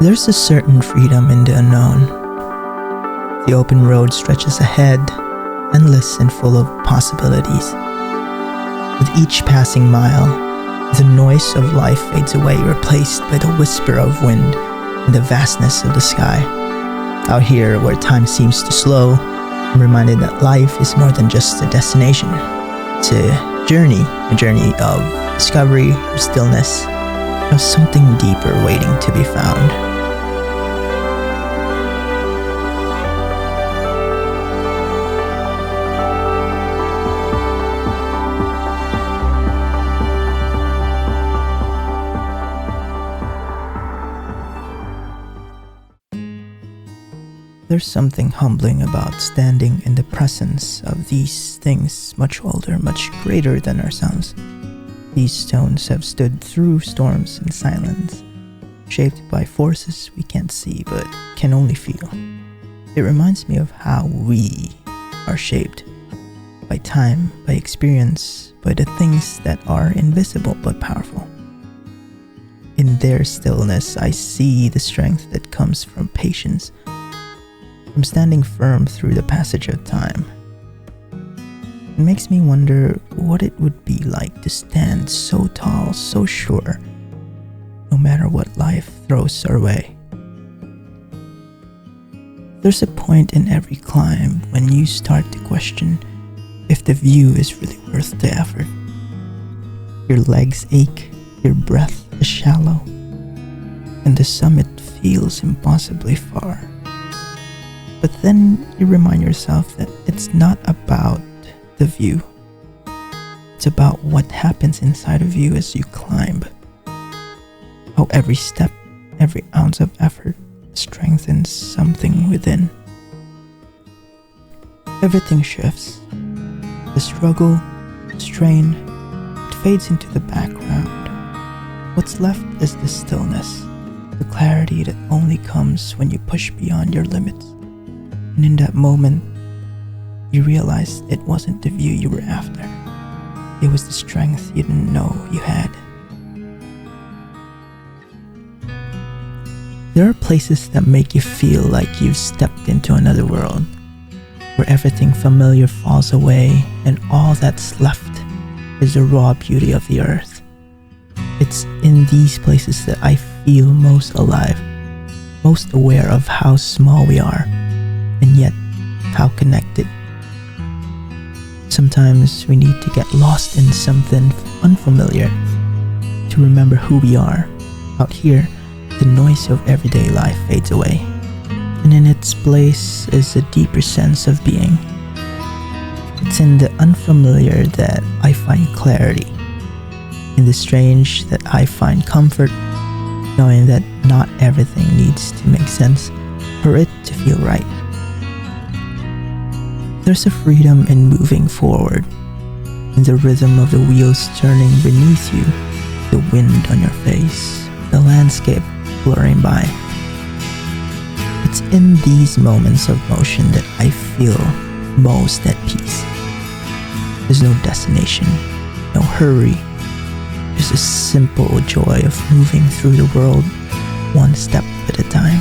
There's a certain freedom in the unknown. The open road stretches ahead, endless and full of possibilities. With each passing mile, the noise of life fades away, replaced by the whisper of wind and the vastness of the sky. Out here, where time seems to slow, I'm reminded that life is more than just a destination. It's a journey of discovery, of stillness, of something deeper waiting to be found. There's something humbling about standing in the presence of these things much older, much greater than ourselves. These stones have stood through storms and silence, shaped by forces we can't see but can only feel. It reminds me of how we are shaped by time, by experience, by the things that are invisible but powerful. In their stillness, I see the strength that comes from patience, from standing firm through the passage of time. It makes me wonder what it would be like to stand so tall, so sure, no matter what life throws our way. There's a point in every climb when you start to question if the view is really worth the effort. Your legs ache, your breath is shallow, and the summit feels impossibly far. But then you remind yourself that it's not about the view. It's about what happens inside of you as you climb. How every step, every ounce of effort strengthens something within. Everything shifts. The struggle, the strain, it fades into the background. What's left is the stillness, the clarity that only comes when you push beyond your limits. And in that moment, you realized it wasn't the view you were after. It was the strength you didn't know you had. There are places that make you feel like you've stepped into another world, where everything familiar falls away and all that's left is the raw beauty of the earth. It's in these places that I feel most alive, most aware of how small we are, and yet how connected. Sometimes we need to get lost in something unfamiliar to remember who we are. Out here, the noise of everyday life fades away, and in its place is a deeper sense of being. It's in the unfamiliar that I find clarity, in the strange that I find comfort, knowing that not everything needs to make sense for it to feel right. There's a freedom in moving forward, in the rhythm of the wheels turning beneath you, the wind on your face, the landscape blurring by. It's in these moments of motion that I feel most at peace. There's no destination, no hurry, just a simple joy of moving through the world one step at a time.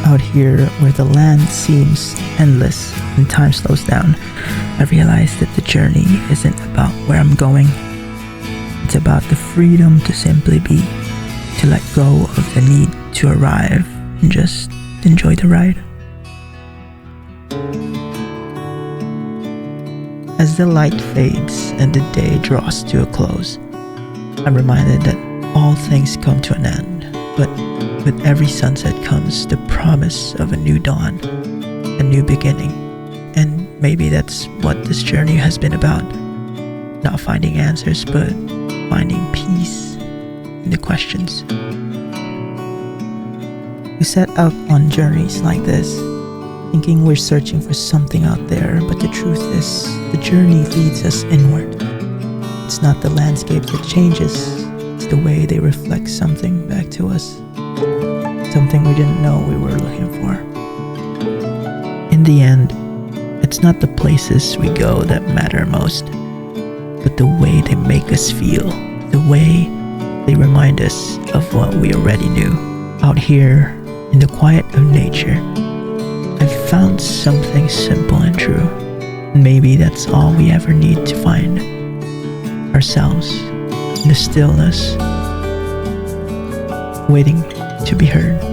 Out here, where the land seems endless and time slows down, I realize that the journey isn't about where I'm going. It's about the freedom to simply be, to let go of the need to arrive and just enjoy the ride. As the light fades and the day draws to a close, I'm reminded that all things come to an end, but with every sunset comes the promise of a new dawn, a new beginning. And maybe that's what this journey has been about. Not finding answers, but finding peace in the questions. We set out on journeys like this, thinking we're searching for something out there, but the truth is, the journey leads us inward. It's not the landscape that changes, it's the way they reflect something back to us. Something we didn't know we were looking for. In the end, it's not the places we go that matter most, but the way they make us feel, the way they remind us of what we already knew. Out here, in the quiet of nature, I've found something simple and true. And maybe that's all we ever need to find. Ourselves, in the stillness, waiting to be heard.